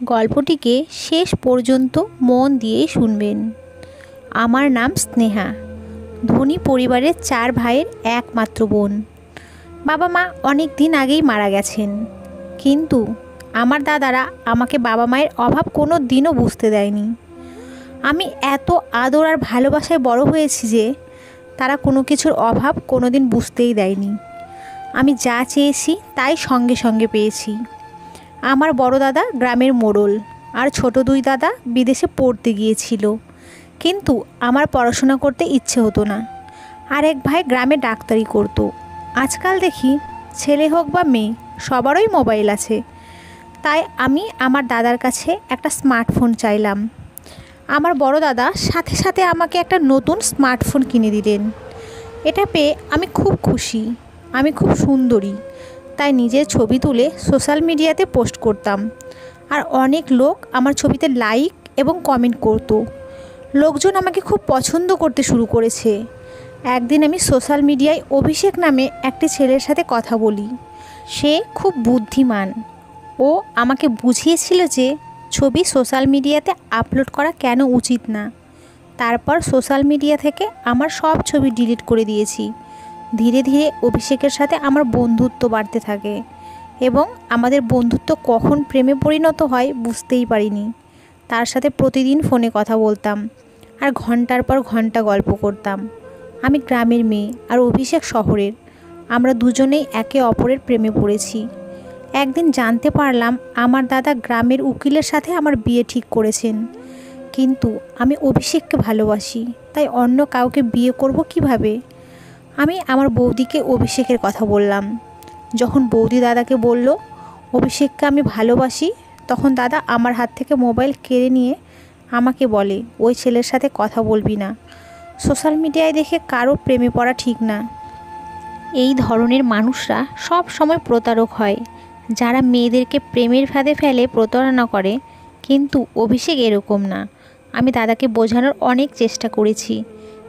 গল্পটিকে শেষ পর্যন্ত মন দিয়ে শুনবেন। আমার নাম স্নেহা। ধনী পরিবারের 4 ভাইয়ের একমাত্র বোন। বাবা মা অনেক দিন আগেই মারা গেছেন, কিন্তু আমার দাদারা আমাকে বাবা মায়ের অভাব কোনো দিনও বুঝতে দেয়নি। আমি এত আদর আর ভালোবাসায় বড় হয়েছি যে তারা কোনো কিছুর অভাব কোনো দিন বুঝতেই দেয়নি। আমি যা চেয়েছি তাই সঙ্গে সঙ্গে পেয়েছি। আমার বড় দাদা গ্রামের মোড়ল, আর ছোট 2 দাদা বিদেশে পড়তে গিয়েছিল, কিন্তু আমার পড়াশোনা করতে ইচ্ছে হতো না। আর এক ভাই গ্রামে ডাক্তারি করত। আজকাল দেখি ছেলে হোক বা মেয়ে সবারই মোবাইল আছে, তাই আমি আমার দাদার কাছে একটা স্মার্টফোন চাইলাম। আমার বড় দাদা সাথে সাথে আমাকে একটা নতুন স্মার্টফোন কিনে দিলেন। এটা পেয়ে আমি খুব খুশি। আমি খুব সুন্দরী, তাই নিজের ছবি তুলে সোশ্যাল মিডিয়াতে পোস্ট করতাম, আর অনেক লোক আমার ছবিতে লাইক এবং কমেন্ট করত। লোকজন আমাকে খুব পছন্দ করতে শুরু করেছে। একদিন আমি সোশ্যাল মিডিয়ায় অভিষেক নামে একটি ছেলের সাথে কথা বলি। সে খুব বুদ্ধিমান। ও আমাকে বুঝিয়েছিল যে ছবি সোশ্যাল মিডিয়াতে আপলোড করা কেন উচিত না। তারপর সোশ্যাল মিডিয়া থেকে আমার সব ছবি ডিলিট করে দিয়েছি। ধীরে ধীরে অভিষেকের সাথে আমার বন্ধুত্ব বাড়তে থাকে, এবং আমাদের বন্ধুত্ব কখন প্রেমে পরিণত হয় বুঝতেই পারিনি। তার সাথে প্রতিদিন ফোনে কথা বলতাম, আর ঘন্টার পর ঘন্টা গল্প করতাম। আমি গ্রামের মেয়ে আর অভিষেক শহরের। আমরা দুজনেই একে অপরের প্রেমে পড়েছি। একদিন জানতে পারলাম আমার দাদা গ্রামের উকিলের সাথে আমার বিয়ে ঠিক করেছেন, কিন্তু আমি অভিষেককে ভালোবাসি, তাই অন্য কাউকে বিয়ে করব কিভাবে? আমি আমার বৌদিকে অভিষেকের কথা বললাম। যখন বৌদি দাদাকে বলল অভিষেককে আমি ভালোবাসি, তখন দাদা আমার হাত থেকে মোবাইল কেড়ে নিয়ে আমাকে বলে, ওই ছেলের সাথে কথা বলবি না। সোশ্যাল মিডিয়ায় দেখে কারো প্রেমে পড়া ঠিক না। এই ধরনের মানুষরা সব সময় প্রতারক হয়, যারা মেয়েদেরকে প্রেমের ফাঁদে ফেলে প্রতারণা করে। কিন্তু অভিষেক এরকম না। আমি দাদাকে বোঝানোর অনেক চেষ্টা করেছি,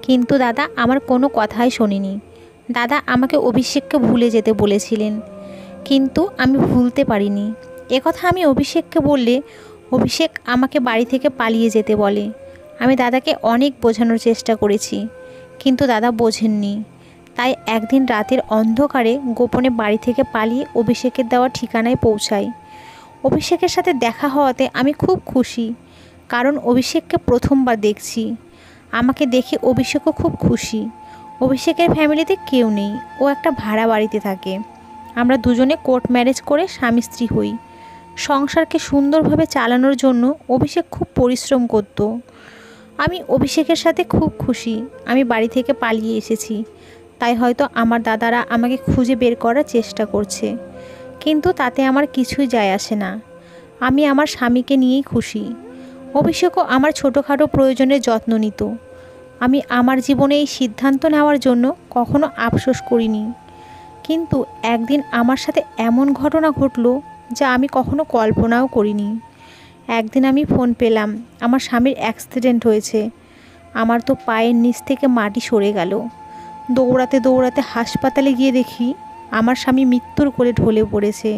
কিন্তু দাদা আমার কোনো কথাই শোনেনি। দাদা আমাকে অভিষেককে ভুলে যেতে বলেছিলেন, কিন্তু আমি ভুলতে পারিনি। একথা আমি অভিষেককে বললে অভিষেক আমাকে বাড়ি থেকে পালিয়ে যেতে বলে। আমি দাদাকে অনেক বোঝানোর চেষ্টা করেছি, কিন্তু দাদা বোঝেননি। তাই একদিন রাতের অন্ধকারে গোপনে বাড়ি থেকে পালিয়ে অভিষেকের দেওয়া ঠিকানায় পৌঁছাই। অভিষেকের সাথে দেখা হওয়াতে আমি খুব খুশি, কারণ অভিষেককে প্রথমবার দেখছি। আমাকে দেখে অভিষেকও খুব খুশি। অভিষেকের ফ্যামিলিতে কেউ নেই, ও একটা ভাড়া বাড়িতে থাকে। আমরা দুজনে কোর্ট ম্যারেজ করে স্বামী স্ত্রী হই। সংসারকে সুন্দরভাবে চালানোর জন্য অভিষেক খুব পরিশ্রম করত। আমি অভিষেকের সাথে খুব খুশি। আমি বাড়ি থেকে পালিয়ে এসেছি, তাই হয়তো আমার দাদারা আমাকে খুঁজে বের করার চেষ্টা করছে, কিন্তু তাতে আমার কিছুই যায় আসে না। আমি আমার স্বামীকে নিয়েই খুশি। অভিষেকও আমার ছোটোখাটো প্রয়োজনের যত্ন নিত। আমি আমার জীবনে এই সিদ্ধান্ত নেওয়ার জন্য কখনো আফসোস করিনি, কিন্তু একদিন আমার সাথে এমন ঘটনা ঘটলো যা আমি কখনো কল্পনাও করিনি। একদিন আমি ফোন পেলাম আমার স্বামীর অ্যাক্সিডেন্ট হয়েছে। আমার তো পায়ের নিচ থেকে মাটি সরে গেল। দৌড়াতে দৌড়াতে হাসপাতালে গিয়ে দেখি আমার স্বামী মৃত্যুর কোলে ঢলে পড়েছে।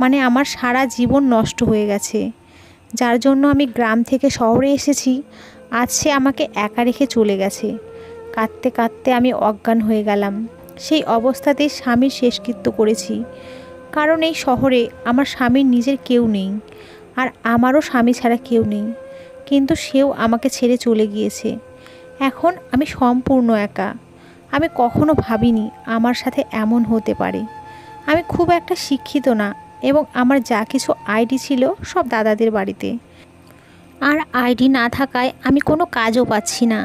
মানে আমার সারা জীবন নষ্ট হয়ে গেছে। যার জন্য আমি গ্রাম থেকে শহরে এসেছি, আজ সে আমাকে একা রেখে চলে গেছে। কাঁদতে কাঁদতে আমি অজ্ঞান হয়ে গেলাম। সেই অবস্থাতেই স্বামীর শেষকৃত্য করেছি, কারণ এই শহরে আমার স্বামীর নিজের কেউ নেই, আর আমারও স্বামী ছাড়া কেউ নেই। কিন্তু সেও আমাকে ছেড়ে চলে গিয়েছে। এখন আমি সম্পূর্ণ একা। আমি কখনো ভাবিনি আমার সাথে এমন হতে পারে। আমি খুব একটা শিক্ষিত না, এবং আমার যা কিছু আইডি ছিল সব দাদাদের বাড়িতে। আর আইডি না থাকায় আমি কোনো কাজও পাচ্ছি না।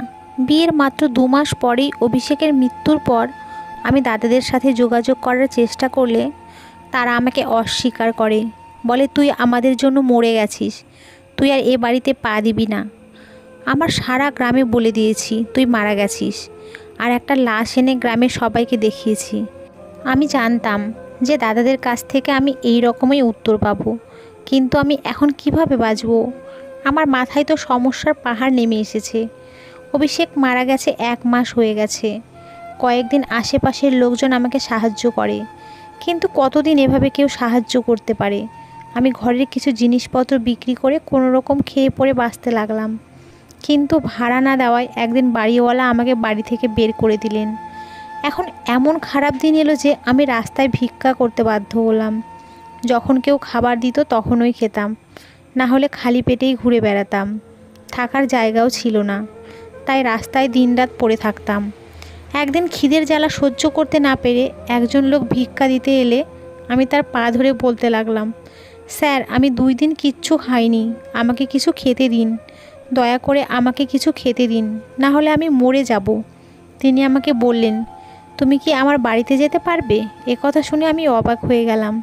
বিয়ের মাত্র 2 মাস পরেই অভিষেকের মৃত্যুর পর আমি দাদাদের সাথে যোগাযোগ করার চেষ্টা করলে তারা আমাকে অস্বীকার করে, বলে তুই আমাদের জন্য মরে গেছিস, তুই আর এ বাড়িতে পা দিবি না। আমার সারা গ্রামে বলে দিয়েছি তুই মারা গেছিস, আর একটা লাশ এনে গ্রামের সবাইকে দেখিয়েছি। আমি জানতাম যে দাদাদের কাছ থেকে আমি এই রকমই উত্তর পাবো, কিন্তু আমি এখন কিভাবে বাঁচব? আমার মাথায় তো সমস্যার পাহাড় নেমে এসেছে। অভিষেক মারা গেছে 1 মাস হয়ে গেছে। কয়েকদিন আশেপাশের লোকজন আমাকে সাহায্য করে, কিন্তু কতদিন এভাবে কেউ সাহায্য করতে পারে? আমি ঘরের কিছু জিনিসপত্র বিক্রি করে কোনো রকম খেয়ে পরে বাঁচতে লাগলাম। কিন্তু ভাড়া না দেওয়ায় একদিন বাড়িওয়ালা আমাকে বাড়ি থেকে বের করে দিলেন। এখন এমন খারাপ দিন এলো যে আমি রাস্তায় ভিক্ষা করতে বাধ্য হলাম। যখন কেউ খাবার দিত তখনই খেতাম, না হলে খালি পেটেই ঘুরে বেড়াতাম। থাকার জায়গাও ছিল না, তাই রাস্তায় দিনরাত পড়ে থাকতাম। একদিন খিদের জ্বালা সহ্য করতে না পেরে একজন লোক ভিক্ষা দিতে এলে আমি তার পা ধরে বলতে লাগলাম, স্যার আমি 2 দিন কিচ্ছু খাইনি, আমাকে কিছু খেতে দিন, দয়া করে আমাকে কিছু খেতে দিন, না হলে আমি মরে যাব। তিনি আমাকে বললেন, তুমি কি আমার বাড়িতে যেতে পারবে? কথা শুনে আমি অবাক হয়ে গেলাম।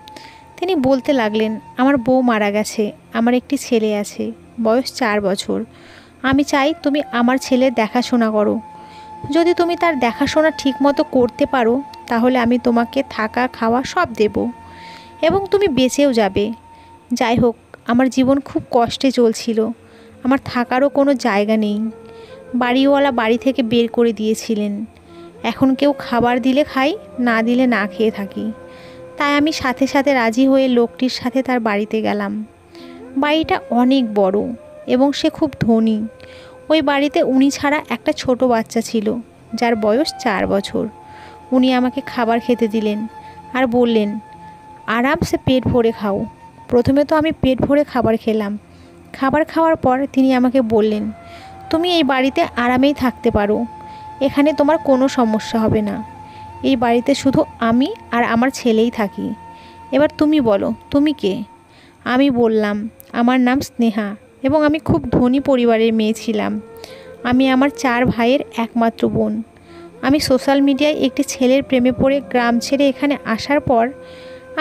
তিনি বলতে লাগলেন, আমার বউ মারা গেছে, আমার একটি ছেলে আছে, বয়স 4 বছর। আমি চাই তুমি আমার ছেলের দেখাশোনা করো। যদি তুমি তার দেখাশোনা ঠিকমতো করতে পারো তাহলে আমি তোমাকে থাকা খাওয়া সব দেব এবং তুমি বেঁচেও যাবে। যাই হোক, আমার জীবন খুব কষ্টে চলছিল, আমার থাকারও কোনো জায়গা নেই। বাড়িওয়ালা বাড়ি থেকে বের করে দিয়েছিলেন। এখন কেউ খাবার দিলে খাই, না দিলে না খেয়ে থাকি। তাই আমি সাথে সাথে রাজি হয়ে লোকটির সাথে তার বাড়িতে গেলাম। বাড়িটা অনেক বড় এবং সে খুব ধনী। ওই বাড়িতে উনি ছাড়া একটা ছোট বাচ্চা ছিল যার বয়স 4 বছর। উনি আমাকে খাবার খেতে দিলেন আর বললেন, আরামসে পেট ভরে খাও। প্রথমে তো আমি পেট ভরে খাবার খেলাম। খাবার খাওয়ার পর তিনি আমাকে বললেন, তুমি এই বাড়িতে আরামেই থাকতে পারো, এখানে তোমার কোনো সমস্যা হবে না। এই বাড়িতে শুধু আমি আর আমার ছেলেই থাকি। এবার তুমি বলো, তুমি কে? আমি বললাম, আমার নাম স্নেহা এবং আমি খুব ধনী পরিবারের মেয়ে ছিলাম। আমি আমার 4 ভাইয়ের একমাত্র বোন। আমি সোশ্যাল মিডিয়ায় একটি ছেলের প্রেমে পড়ে গ্রাম ছেড়ে এখানে আসার পর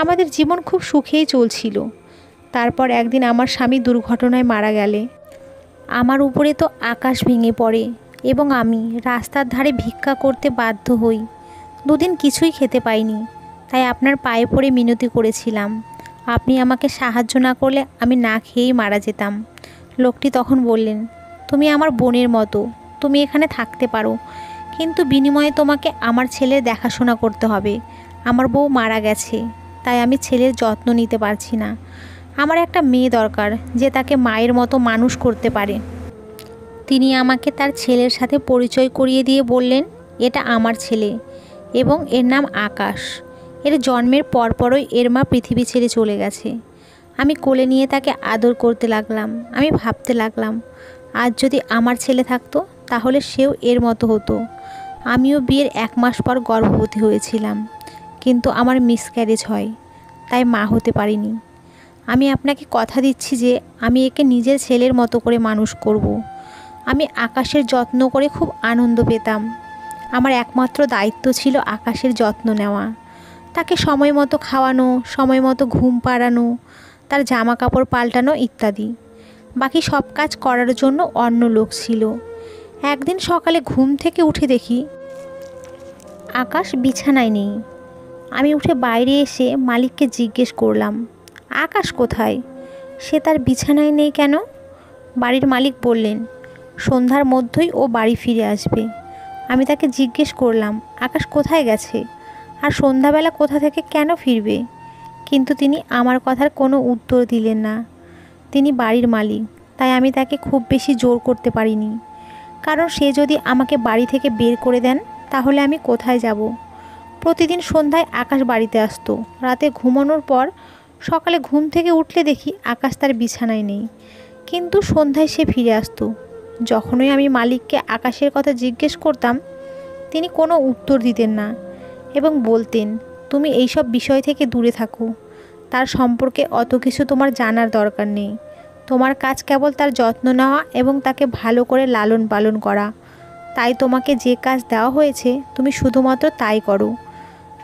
আমাদের জীবন খুব সুখেই চলছিল। তারপর একদিন আমার স্বামী দুর্ঘটনায় মারা গেলে আমার উপরে তো আকাশ ভেঙে পড়ে এবং আমি রাস্তার ধারে ভিক্ষা করতে বাধ্য হই। 2 দিন কিছুই খেতে পাইনি, তাই আপনার পায়ে পড়ে মিনতি করেছিলাম। আপনি আমাকে সাহায্য না করলে আমি না খেয়েই মারা যেতাম। লোকটি তখন বললেন, তুমি আমার বোনের মতো, তুমি এখানে থাকতে পারো, কিন্তু বিনিময়ে তোমাকে আমার ছেলের দেখাশোনা করতে হবে। আমার বউ মারা গেছে, তাই আমি ছেলের যত্ন নিতে পারছি না। আমার একটা মেয়ে দরকার যে তাকে মায়ের মতো মানুষ করতে পারে। তিনি আমাকে তার ছেলের সাথে পরিচয় করিয়ে দিয়ে বললেন, এটা আমার ছেলে এবং এর নাম আকাশ। এর জন্মের পরপরই এর মা পৃথিবী ছেড়ে চলে গেছে। আমি কোলে নিয়ে তাকে আদর করতে লাগলাম। আমি ভাবতে লাগলাম, আজ যদি আমার ছেলে থাকতো তাহলে সেও এর মতো হতো। আমিও বিয়ের 1 মাস পর গর্ভবতী হয়েছিলাম, কিন্তু আমার মিসক্যারেজ হয়, তাই মা হতে পারিনি। আমি আপনাকে কথা দিচ্ছি যে আমি একে নিজের ছেলের মতো করে মানুষ করব। আমি আকাশের যত্ন করে খুব আনন্দ পেতাম। আমার একমাত্র দায়িত্ব ছিল আকাশের যত্ন নেওয়া, তাকে সময় মতো খাওয়ানো, সময় মতো ঘুম পাড়ানো, তার জামা কাপড় পাল্টানো ইত্যাদি। বাকি সব কাজ করার জন্য অন্য লোক ছিল। একদিন সকালে ঘুম থেকে উঠে দেখি আকাশ বিছানায় নেই। আমি উঠে বাইরে এসে মালিককে জিজ্ঞেস করলাম, আকাশ কোথায়? সে তার বিছানায় নেই কেন? বাড়ির মালিক বললেন, সন্ধ্যার মধ্যেই ও বাড়ি ফিরে আসবে। আমি তাকে জিজ্ঞেস করলাম, আকাশ কোথায় গেছে আর সন্ধ্যাবেলা কোথা থেকে কেন ফিরবে? কিন্তু তিনি আমার কথার কোনো উত্তর দিলেন না। তিনি বাড়ির মালিক, তাই আমি তাকে খুব বেশি জোর করতে পারিনি, কারণ সে যদি আমাকে বাড়ি থেকে বের করে দেন তাহলে আমি কোথায় যাব? প্রতিদিন সন্ধ্যায় আকাশ বাড়িতে আসতো। রাতে ঘুমানোর পর সকালে ঘুম থেকে উঠলে দেখি আকাশ তার বিছানায় নেই, কিন্তু সন্ধ্যায় সে ফিরে আসতো। যখনই আমি মালিককে আকাশের কথা জিজ্ঞেস করতাম তিনি কোনো উত্তর দিতেন না এবং বলতেন, তুমি এইসব বিষয় থেকে দূরে থাকো, তার সম্পর্কে অত কিছু তোমার জানার দরকার নেই। তোমার কাজ কেবল তার যত্ন নেওয়া এবং তাকে ভালো করে লালন পালন করা। তাই তোমাকে যে কাজ দেওয়া হয়েছে তুমি শুধুমাত্র তাই করো।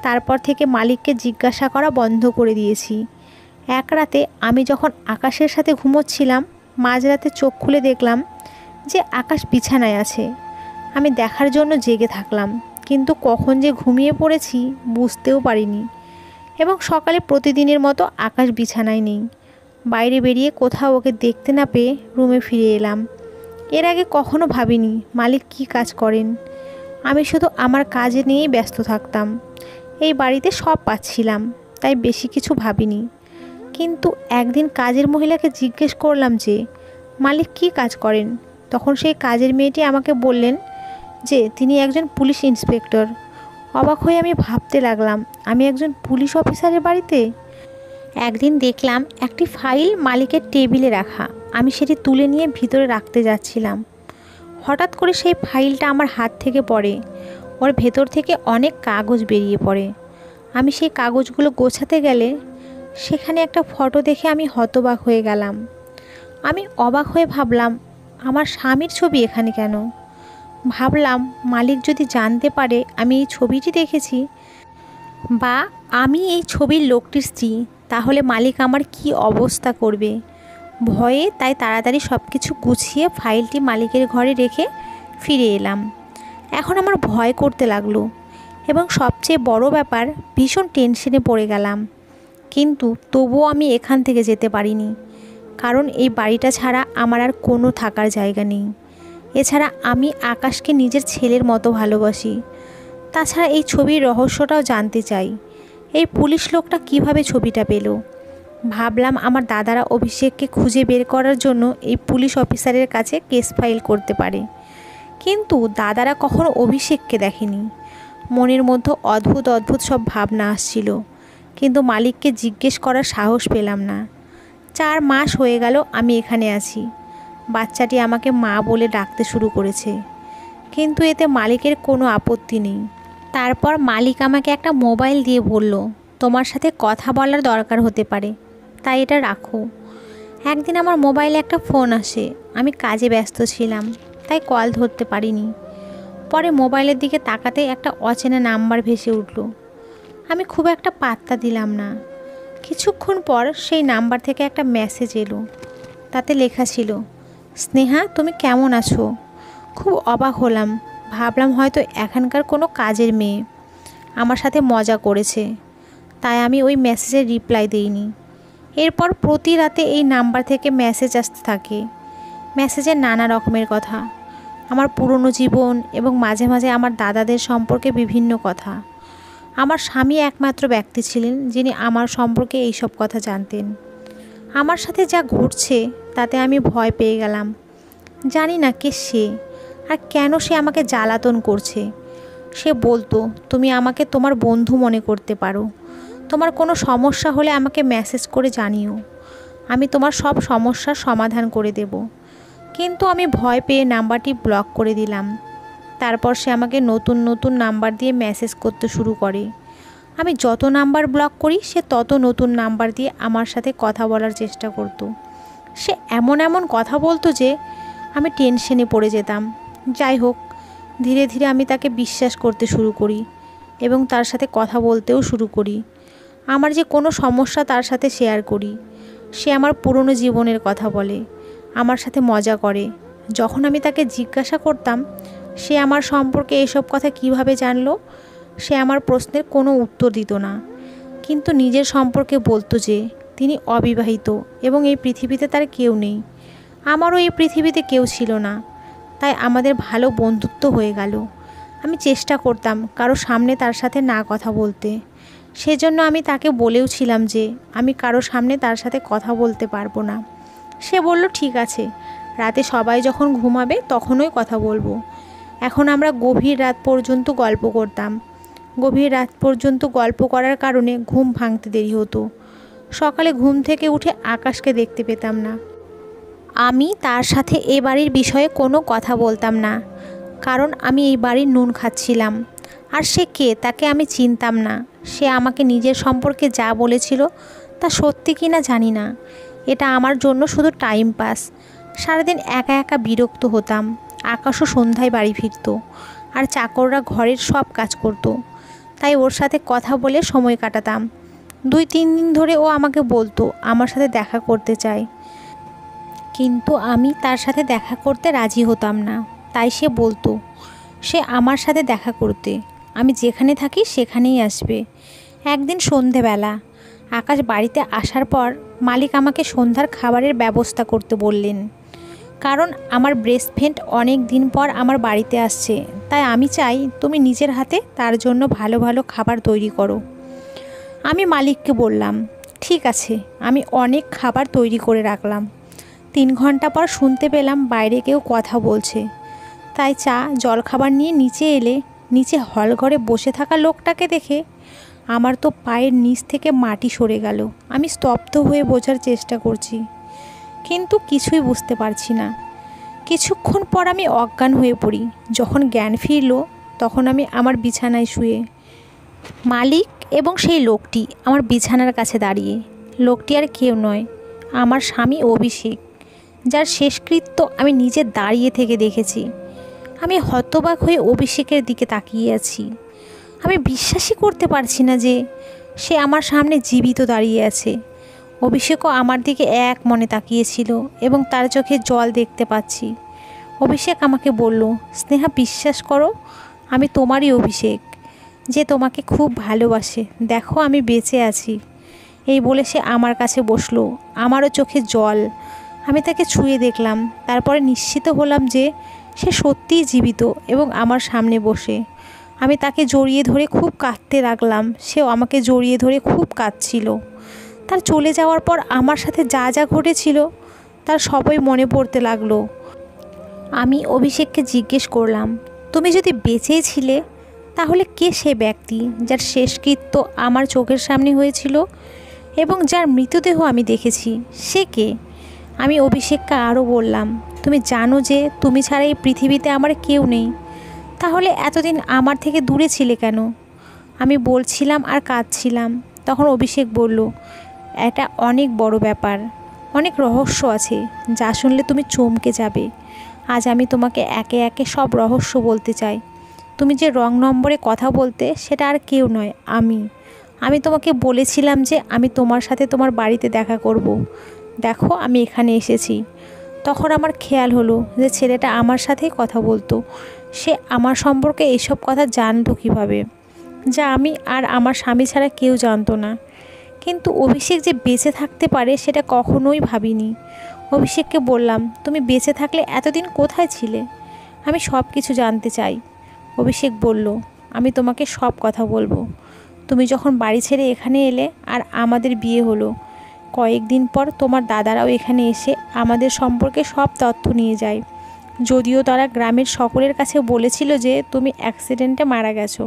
তারপর থেকে মালিককে জিজ্ঞাসা করা বন্ধ করে দিয়েছি। এক রাতে আমি যখন আকাশের সাথে ঘুমোচ্ছিলাম, মাঝরাতে চোখ খুলে দেখলাম যে আকাশ বিছানায় আছে। আমি দেখার জন্য জেগে থাকলাম, কিন্তু কখন যে ঘুমিয়ে পড়েছি বুঝতেও পারিনি এবং সকালে প্রতিদিনের মতো আকাশ বিছানায় নেই। বাইরে বেরিয়ে কোথাও ওকে দেখতে না পেয়ে রুমে ফিরে এলাম। এর আগে কখনো ভাবিনি মালিক কী কাজ করেন। আমি শুধু আমার কাজে নিয়েই ব্যস্ত থাকতাম। এই বাড়িতে সব পাচ্ছিলাম, তাই বেশি কিছু ভাবিনি। কিন্তু একদিন কাজের মহিলাকে জিজ্ঞেস করলাম যে মালিক কী কাজ করেন। তখন সেই কাজের মেয়েটি আমাকে বললেন যে তিনি একজন পুলিশ ইন্সপেক্টর। অবাক হয়ে আমি ভাবতে লাগলাম, আমি একজন পুলিশ অফিসারের বাড়িতে। একদিন দেখলাম একটি ফাইল মালিকের টেবিলে রাখা। আমি সেটি তুলে নিয়ে ভিতরে রাখতে যাচ্ছিলাম। হঠাৎ করে সেই ফাইলটা আমার হাত থেকে পড়ে। ওর ভেতর থেকে অনেক কাগজ বেরিয়ে পড়ে। আমি সেই কাগজগুলো গোছাতে গেলে সেখানে একটা ফটো দেখে আমি হতবাক হয়ে গেলাম। আমি অবাক হয়ে ভাবলাম, আমার স্বামীর ছবি এখানে কেন? ভাবলাম, মালিক যদি জানতে পারে আমি এই ছবিটি দেখেছি বা আমি এই ছবির লোকটির স্ত্রী, তাহলে মালিক আমার কি অবস্থা করবে। ভয়ে তাই তাড়াতাড়ি সব কিছু গুছিয়ে ফাইলটি মালিকের ঘরে রেখে ফিরে এলাম। এখন আমার ভয় করতে লাগলো এবং সবচেয়ে বড় ব্যাপার, ভীষণ টেনশনে পড়ে গেলাম। কিন্তু তবুও আমি এখান থেকে যেতে পারিনি, কারণ এই বাড়িটা ছাড়া আমার আর কোনো থাকার জায়গা নেই। এছাড়া আমি আকাশকে নিজের ছেলের মতো ভালোবাসি। তাছাড়া এই ছবির রহস্যটাও জানতে চাই, এই পুলিশ লোকটা কিভাবে ছবিটা পেল। ভাবলাম আমার দাদারা অভিষেককে খুঁজে বের করার জন্য এই পুলিশ অফিসারের কাছে কেস ফাইল করতে পারে, কিন্তু দাদারা কখনো অভিষেককে দেখেনি। মনের মধ্যে অদ্ভুত অদ্ভুত সব ভাবনা আসছিল, কিন্তু মালিককে জিজ্ঞেস করার সাহস পেলাম না। 4 মাস হয়ে গেল আমি এখানে আছি। বাচ্চাটি আমাকে মা বলে ডাকতে শুরু করেছে, কিন্তু এতে মালিকের কোনো আপত্তি নেই। তারপর মালিক আমাকে একটা মোবাইল দিয়ে বলল, তোমার সাথে কথা বলার দরকার হতে পারে, তাই এটা রাখো। একদিন আমার মোবাইলে একটা ফোন আসে। আমি কাজে ব্যস্ত ছিলাম, তাই কল ধরতে পারিনি। পরে মোবাইলের দিকে তাকাতে একটা অচেনা নাম্বার ভেসে উঠল। আমি খুব একটা পাত্তা দিলাম না। কিছুক্ষণ পর সেই নাম্বার থেকে একটা মেসেজ এলো। তাতে লেখা ছিল, স্নেহা তুমি কেমন আছো? খুব অবাক হলাম। ভাবলাম হয়তো এখানকার কোনো কাজের মেয়ে আমার সাথে মজা করেছে, তাই আমি ওই মেসেজের রিপ্লাই দিইনি। এরপর প্রতি রাতে এই নাম্বার থেকে মেসেজ আসতে থাকে। মেসেজে নানা রকমের কথা, আমার পুরনো জীবন এবং মাঝে মাঝে আমার দাদাদের সম্পর্কে বিভিন্ন কথা। আমার স্বামী একমাত্র ব্যক্তি ছিলেন যিনি আমার সম্পর্কে এইসব কথা জানতেন। আমার সাথে যা ঘটছে তাতে আমি ভয় পেয়ে গেলাম। জানি না কে সে আর কেন সে আমাকে জ্বালাতন করছে। সে বলতো, তুমি আমাকে তোমার বন্ধু মনে করতে পারো, তোমার কোনো সমস্যা হলে আমাকে মেসেজ করে জানিও, আমি তোমার সব সমস্যার সমাধান করে দেব। কিন্তু আমি ভয় পেয়ে নাম্বারটি ব্লক করে দিলাম। তারপর সে আমাকে নতুন নতুন নাম্বার দিয়ে মেসেজ করতে শুরু করে। আমি যত নাম্বার ব্লক করি সে তত নতুন নাম্বার দিয়ে আমার সাথে কথা বলার চেষ্টা করত। সে এমন এমন কথা বলতো যে আমি টেনশনে পড়ে যেতাম। যাই হোক, ধীরে ধীরে আমি তাকে বিশ্বাস করতে শুরু করি এবং তার সাথে কথা বলতেও শুরু করি। আমার যে কোনো সমস্যা তার সাথে শেয়ার করি। সে আমার পুরনো জীবনের কথা বলে, আমার সাথে মজা করে। যখন আমি তাকে জিজ্ঞাসা করতাম সে আমার সম্পর্কে এসব কথা কিভাবে জানলো, সে আমার প্রশ্নের কোনো উত্তর দিত না, কিন্তু নিজের সম্পর্কে বলতো যে তিনি অবিবাহিত এবং এই পৃথিবীতে তার কেউ নেই। আমারও এই পৃথিবীতে কেউ ছিল না, তাই আমাদের ভালো বন্ধুত্ব হয়ে গেল। আমি চেষ্টা করতাম কারো সামনে তার সাথে না কথা বলতে। সেজন্য আমি তাকে বলেও ছিলাম যে আমি কারো সামনে তার সাথে কথা বলতে পারবো না। সে বলল, ঠিক আছে, রাতে সবাই যখন ঘুমাবে তখনই কথা বলবো। এখন আমরা গভীর রাত পর্যন্ত গল্প করতাম। গভীর রাত পর্যন্ত গল্প করার কারণে ঘুম ভাঙতে দেরি হতো। সকালে ঘুম থেকে উঠে আকাশকে দেখতে পেতাম না। আমি তার সাথে এ বাড়ির বিষয়ে কোনো কথা বলতাম না, কারণ আমি এই বাড়ির নুন খাচ্ছিলাম। আর সে কে তাকে আমি চিনতাম না। সে আমাকে নিজের সম্পর্কে যা বলেছিল তা সত্যি কি না জানি না। এটা আমার জন্য শুধু টাইম পাস। সারাদিন একা একা বিরক্ত হতাম। আকাশও সন্ধ্যায় বাড়ি ফিরত আর চাকররা ঘরের সব কাজ করত, তাই ওর সাথে কথা বলে সময় কাটাতাম। 2-3 দিন ধরে ও আমাকে বলতো আমার সাথে দেখা করতে চায়, কিন্তু আমি তার সাথে দেখা করতে রাজি হতাম না। তাই সে বলতো সে আমার সাথে দেখা করতে, আমি যেখানে থাকি সেখানেই আসবে। একদিন সন্ধেবেলা আকাশ বাড়িতে আসার পর মালিক আমাকে সন্ধ্যার খাবারের ব্যবস্থা করতে বললেন, কারণ আমার বেস্ট ফ্রেন্ড অনেক দিন পর আমার বাড়িতে আসছে, তাই আমি চাই তুমি নিজের হাতে তার জন্য ভালো ভালো খাবার তৈরি করো। আমি মালিককে বললাম, ঠিক আছে, আমি অনেক খাবার তৈরি করে রাখলাম। 3 ঘন্টা পর শুনতে পেলাম বাইরে কেউ কথা বলছে। তাই চা জলখাবার নিয়ে নিচে এলে নিচে হল ঘরে বসে থাকা লোকটাকে দেখে আমার তো পায়ের নিচ থেকে মাটি সরে গেল। আমি স্তব্ধ হয়ে বোঝার চেষ্টা করছি, কিন্তু কিছুই বুঝতে পারছি না। কিছুক্ষণ পর আমি অজ্ঞান হয়ে পড়ি। যখন জ্ঞান ফিরল তখন আমি আমার বিছানায় শুয়ে। মালিক এবং সেই লোকটি আমার বিছানার কাছে দাঁড়িয়ে। লোকটি আর কেউ নয়, আমার স্বামী অভিষেক, যার শেষকৃত্য আমি নিজে দাঁড়িয়ে থেকে দেখেছি। আমি হতবাক হয়ে অভিষেকের দিকে তাকিয়ে আছি। আমি বিশ্বাসই করতে পারছি না যে সে আমার সামনে জীবিত দাঁড়িয়ে আছে। অভিষেকও আমার দিকে এক মনে তাকিয়েছিল এবং তার চোখে জল দেখতে পাচ্ছি। অভিষেক আমাকে বলল, স্নেহা, বিশ্বাস করো, আমি তোমারই অভিষেক, যে তোমাকে খুব ভালোবাসে। দেখো আমি বেঁচে আছি। এই বলে সে আমার কাছে বসলো। আমারও চোখে জল। আমি তাকে ছুঁয়ে দেখলাম। তারপরে নিশ্চিত হলাম যে সে সত্যিই জীবিত এবং আমার সামনে বসে। আমি তাকে জড়িয়ে ধরে খুব কাঁদতে লাগলাম। সেও আমাকে জড়িয়ে ধরে খুব কাঁদছিল। তার চলে যাওয়ার পর আমার সাথে যা যা ঘটেছিল তার সবই মনে পড়তে লাগলো। আমি অভিষেককে জিজ্ঞেস করলাম, তুমি যদি বেঁচেই ছিলে তাহলে কে সে ব্যক্তি যার শেষকৃত্য আমার চোখের সামনে হয়েছিল এবং যার মৃতদেহ আমি দেখেছি? সে কে? আমি অভিষেককে আরও বললাম, তুমি জানো যে তুমি ছাড়া এই পৃথিবীতে আমার কেউ নেই। তাহলে এতদিন আমার থেকে দূরে ছিলে কেন? আমি বলছিলাম আর কাঁদছিলাম। তখন অভিষেক বলল, এটা অনেক বড় ব্যাপার, অনেক রহস্য আছে যা শুনলে তুমি চমকে যাবে। আজ আমি তোমাকে একে একে সব রহস্য বলতে চাই। তুমি যে রং নম্বরে কথা বলতে, সেটা আর কেউ নয়, আমি তোমাকে বলেছিলাম যে আমি তোমার সাথে তোমার বাড়িতে দেখা করব। দেখো আমি এখানে এসেছি। তখন আমার খেয়াল হলো যে ছেলেটা আমার সাথেই কথা বলতো। সে আমার সম্পর্কে এইসব কথা জানতো কীভাবে, যা আমি আর আমার স্বামী ছাড়া কেউ জানতো না। কিন্তু অভিষেক যে বেঁচে থাকতে পারে সেটা কখনোই ভাবিনি। অভিষেককে বললাম, তুমি বেঁচে থাকলে এতদিন কোথায় ছিলে? আমি সব কিছু জানতে চাই। অভিষেক বলল, আমি তোমাকে সব কথা বলবো। তুমি যখন বাড়ি ছেড়ে এখানে এলে আর আমাদের বিয়ে হলো, কয়েকদিন পর তোমার দাদারাও এখানে এসে আমাদের সম্পর্কে সব তথ্য নিয়ে যায়। যদিও তারা গ্রামের সকলের কাছে বলেছিল যে তুমি অ্যাক্সিডেন্টে মারা গেছো।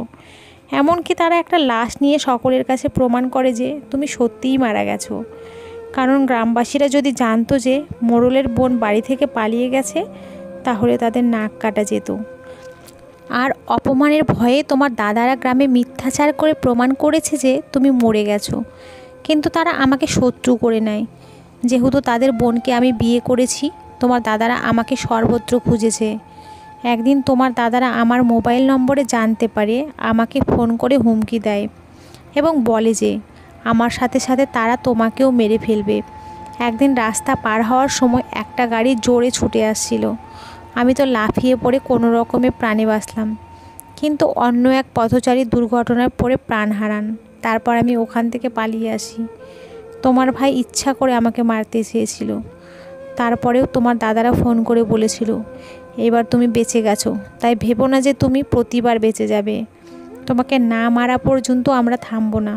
এমনকি তারা একটা লাশ নিয়ে সকলের কাছে প্রমাণ করে যে তুমি সত্যিই মারা গেছো। কারণ গ্রামবাসীরা যদি জানতো যে মোড়লের বোন বাড়ি থেকে পালিয়ে গেছে, তাহলে তাদের নাক কাটা যেত। আর অপমানের ভয়ে তোমার দাদারা গ্রামে মিথ্যাচার করে প্রমাণ করেছে যে তুমি মরে গেছো। কিন্তু তারা আমাকে শত্রু করে নেয়। যেহেতু তাদের বোনকে আমি বিয়ে করেছি, তোমার দাদারা আমাকে সর্বত্র খুঁজেছে। একদিন তোমার দাদারা আমার মোবাইল নম্বরে জানতে পারে, আমাকে ফোন করে হুমকি দেয় এবং বলে যে আমার সাথে সাথে তারা তোমাকেও মেরে ফেলবে। একদিন রাস্তা পার হওয়ার সময় একটা গাড়ি জোরে ছুটে আসছিল। আমি তো লাফিয়ে পড়ে কোনো রকমে প্রাণে বাঁচলাম। কিন্তু অন্য এক পথচারী দুর্ঘটনায় পড়ে প্রাণ হারান। তারপর আমি ওখান থেকে পালিয়ে আসি। তোমার ভাই ইচ্ছা করে আমাকে মারতে চেয়েছিল। তারপরেও তোমার দাদারা ফোন করে বলেছিল, এবার তুমি বেঁচে গেছো, তাই ভেবো না যে তুমি প্রতিবার বেঁচে যাবে। তোমাকে না মারা পর্যন্ত আমরা থামবো না।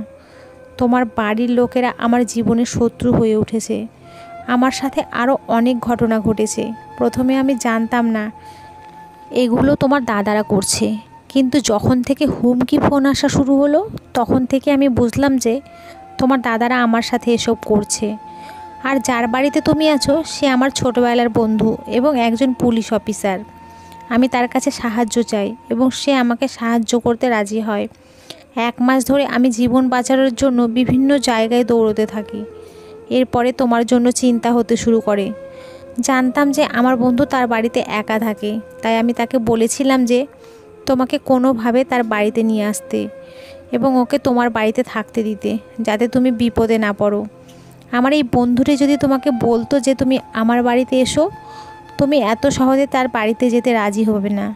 তোমার বাড়ির লোকেরা আমার জীবনের শত্রু হয়ে উঠেছে। আমার সাথে আরও অনেক ঘটনা ঘটেছে। প্রথমে আমি জানতাম না এগুলো তোমার দাদারা করছে, কিন্তু যখন থেকে হুমকি ফোন আসা শুরু হলো তখন থেকে আমি বুঝলাম যে তোমার দাদারা আমার সাথে এসব করছে। আর যার বাড়িতে তুমি আছো সে আমার ছোটোবেলার বন্ধু এবং একজন পুলিশ অফিসার। আমি তার কাছে সাহায্য চাই এবং সে আমাকে সাহায্য করতে রাজি হয়। 1 মাস ধরে আমি জীবন বাঁচানোর জন্য বিভিন্ন জায়গায় দৌড়তে থাকি। এরপরে তোমার জন্য চিন্তা হতে শুরু করে। জানতাম যে আমার বন্ধু তার বাড়িতে একা থাকে, তাই আমি তাকে বলেছিলাম যে তোমাকে কোনোভাবে তার বাড়িতে নিয়ে আসতে এবং ওকে তোমার বাড়িতে থাকতে দিতে, যাতে তুমি বিপদে না পড়ো। আমার এই বন্ধুটি যদি তোমাকে বলতো যে তুমি আমার বাড়িতে এসো, তুমি এত সহজে তার বাড়িতে যেতে রাজি হবে না।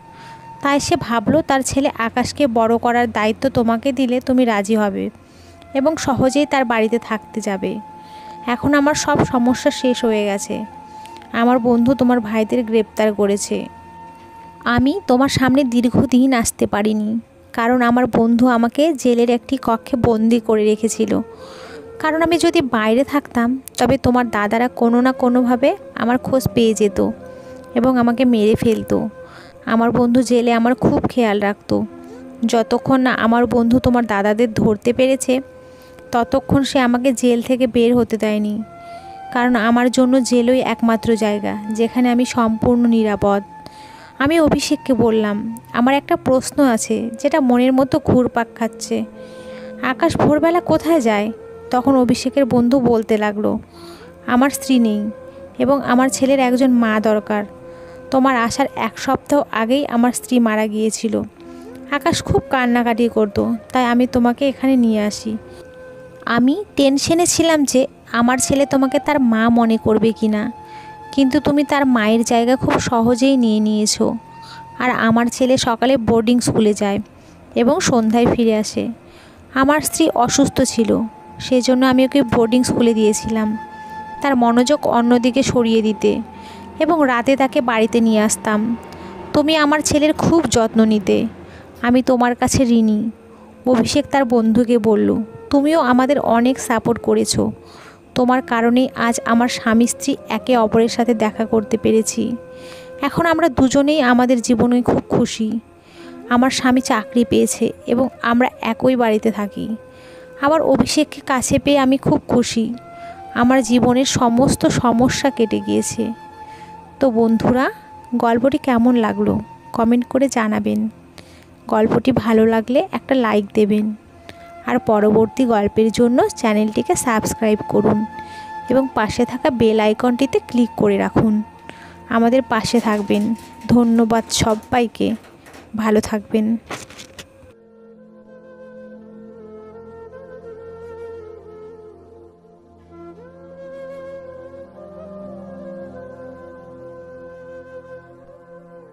তাই সে ভাবলো তার ছেলে আকাশকে বড় করার দায়িত্ব তোমাকে দিলে তুমি রাজি হবে এবং সহজেই তার বাড়িতে থাকতে যাবে। এখন আমার সব সমস্যা শেষ হয়ে গেছে। আমার বন্ধু তোমার ভাইদের গ্রেপ্তার করেছে। আমি তোমার সামনে দীর্ঘদিন আসতে পারিনি, কারণ আমার বন্ধু আমাকে জেলের একটি কক্ষে বন্দি করে রেখেছিল। কারণ আমি যদি বাইরে থাকতাম তবে তোমার দাদারা কোনো না কোনোভাবে আমার খোঁজ পেয়ে যেত এবং আমাকে মেরে ফেলতো। আমার বন্ধু জেলে আমার খুব খেয়াল রাখতো। যতক্ষণ না আমার বন্ধু তোমার দাদাদের ধরতে পেরেছে ততক্ষণ সে আমাকে জেল থেকে বের হতে দেয়নি। কারণ আমার জন্য জেলই একমাত্র জায়গা যেখানে আমি সম্পূর্ণ নিরাপদ। আমি অভিষেককে বললাম, আমার একটা প্রশ্ন আছে যেটা মনের মতো ঘুরপাক খাচ্ছে। আকাশ ভোরবেলা কোথায় যায়? তখন অভিষেকের বন্ধু বলতে লাগলো, আমার স্ত্রী নেই এবং আমার ছেলের একজন মা দরকার। তোমার আসার 1 সপ্তাহ আগেই আমার স্ত্রী মারা গিয়েছিল। আকাশ খুব কান্নাকাটি করতো, তাই আমি তোমাকে এখানে নিয়ে আসি। আমি টেনশনে ছিলাম যে আমার ছেলে তোমাকে তার মা মনে করবে কি না, কিন্তু তুমি তার মায়ের জায়গা খুব সহজেই নিয়ে নিয়েছো। আর আমার ছেলে সকালে বোর্ডিং স্কুলে যায় এবং সন্ধ্যায় ফিরে আসে। আমার স্ত্রী অসুস্থ ছিল, সেজন্য আমি ওকে বোর্ডিং স্কুলে দিয়েছিলাম তার মনোযোগ অন্যদিকে সরিয়ে দিতে, এবং রাতে তাকে বাড়িতে নিয়ে আসতাম। তুমি আমার ছেলের খুব যত্ন নিতে, আমি তোমার কাছে ঋণী। অভিষেক তার বন্ধুকে বলল, তুমিও আমাদের অনেক সাপোর্ট করেছো। তোমার কারণেই আজ আমার স্বামী স্ত্রী একে অপরের সাথে দেখা করতে পেরেছি। এখন আমরা দুজনেই আমাদের জীবনে খুব খুশি। আমার স্বামী চাকরি পেয়েছে এবং আমরা একই বাড়িতে থাকি। আমার অভিষেককে কাছে পেয়ে আমি খুব খুশি। আমার জীবনের সমস্ত সমস্যা কেটে গিয়েছে। তো বন্ধুরা, গল্পটি কেমন লাগলো কমেন্ট করে জানাবেন। গল্পটি ভালো লাগলে একটা লাইক দেবেন, আর পরবর্তী গল্পের জন্য চ্যানেলটিকে সাবস্ক্রাইব করুন এবং পাশে থাকা বেল আইকনটিতে ক্লিক করে রাখুন। আমাদের পাশে থাকবেন। ধন্যবাদ সবাইকে, ভালো থাকবেন।